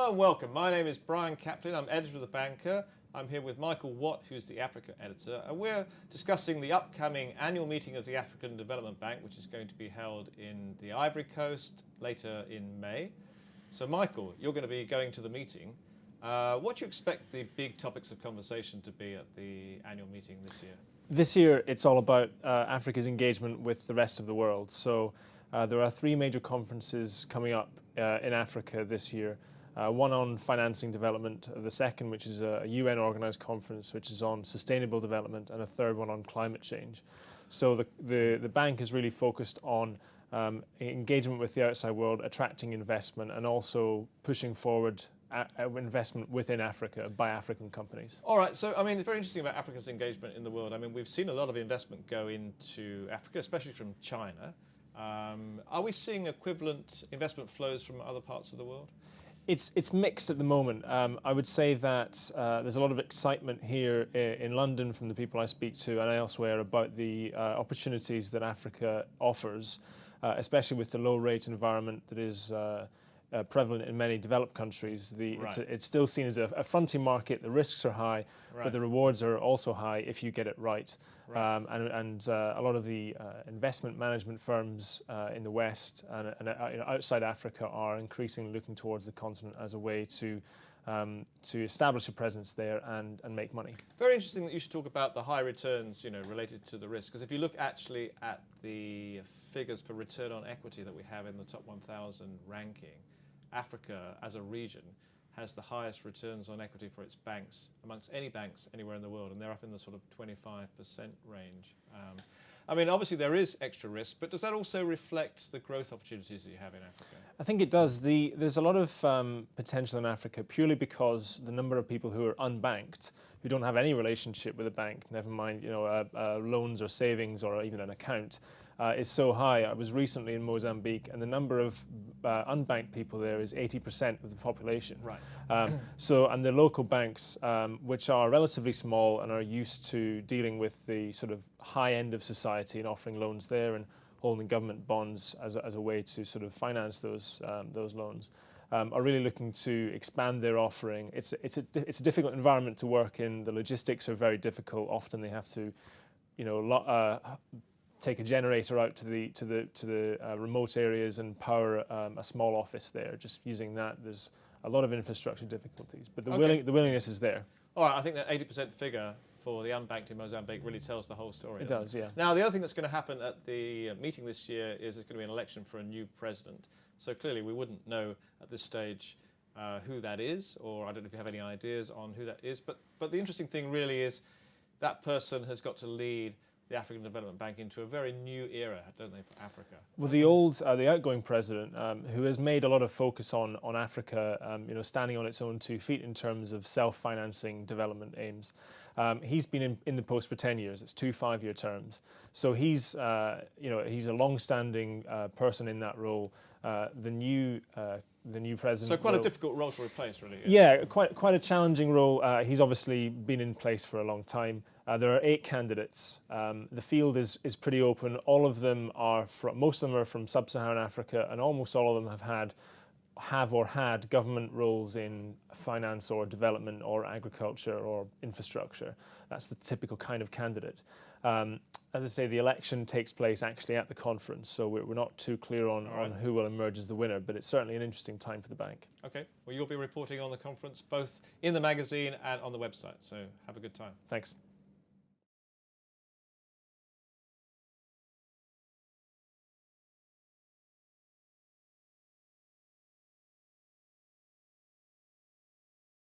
Hello and welcome. My name is Brian Caplen. I'm editor of The Banker. I'm here with Michael Watt, who's the Africa editor, and we're discussing the upcoming annual meeting of the African Development Bank, which is going to be held in the Ivory Coast later in May. So Michael, you're going to be going to the meeting. What do you expect the big topics of conversation to be at the annual meeting this year? This year, it's all about Africa's engagement with the rest of the world. So there are three major conferences coming up in Africa this year. One on financing development, the second, which is a UN organized conference, which is on sustainable development, and a third one on climate change. So the bank is really focused on engagement with the outside world, attracting investment, and also pushing forward investment within Africa by African companies. All right, so I mean, it's very interesting about Africa's engagement in the world. I mean, we've seen a lot of investment go into Africa, especially from China. Are we seeing equivalent investment flows from other parts of the world? It's mixed at the moment. I would say that there's a lot of excitement here in London from the people I speak to and elsewhere about the opportunities that Africa offers, especially with the low rate environment that is prevalent in many developed countries. It's still seen as a frontier market. The risks are high, but the rewards are also high if you get it right. And a lot of the investment management firms in the West and outside Africa are increasingly looking towards the continent as a way to establish a presence there and make money. Very interesting that you should talk about the high returns, related to the risk. Because if you look actually at the figures for return on equity that we have in the top 1,000 ranking, Africa as a region has the highest returns on equity for its banks amongst any banks anywhere in the world, and they're up in the sort of 25% range. I mean, obviously there is extra risk, but does that also reflect the growth opportunities that you have in Africa? I think it does. There's a lot of potential in Africa purely because the number of people who are unbanked, who don't have any relationship with a bank, never mind loans or savings or even an account, is so high. I was recently in Mozambique, and the number of unbanked people there is 80% of the population. Right. And the local banks, which are relatively small and are used to dealing with the sort of high end of society and offering loans there and holding government bonds as a way to sort of finance those loans, are really looking to expand their offering. It's a difficult environment to work in. The logistics are very difficult. Often they have to, take a generator out to the remote areas and power a small office there. Just using that, there's a lot of infrastructure difficulties, but the willingness is there. All right, I think that 80% figure for the unbanked in Mozambique really tells the whole story. It does, yeah. Now, the other thing that's going to happen at the meeting this year is there's going to be an election for a new president. So clearly we wouldn't know at this stage who that is, or I don't know if you have any ideas on who that is, but the interesting thing really is that person has got to lead the African Development Bank into a very new era, don't they, for Africa? Well, the outgoing president, who has made a lot of focus on Africa, standing on its own 2 feet in terms of self-financing development aims, he's been in the post for 10 years. It's 2 5-year terms. So he's a long-standing person in that role. The new president. So quite a difficult role to replace, really. Yeah, quite a challenging role. He's obviously been in place for a long time. There are 8 candidates. The field is pretty open. All of them most of them are from sub-Saharan Africa, and almost all of them have had government roles in finance or development or agriculture or infrastructure. That's the typical kind of candidate. As I say, the election takes place actually at the conference, so we're not too clear on who will emerge as the winner, but it's certainly an interesting time for the bank. Okay, well, you'll be reporting on the conference both in the magazine and on the website, so have a good time. Thanks.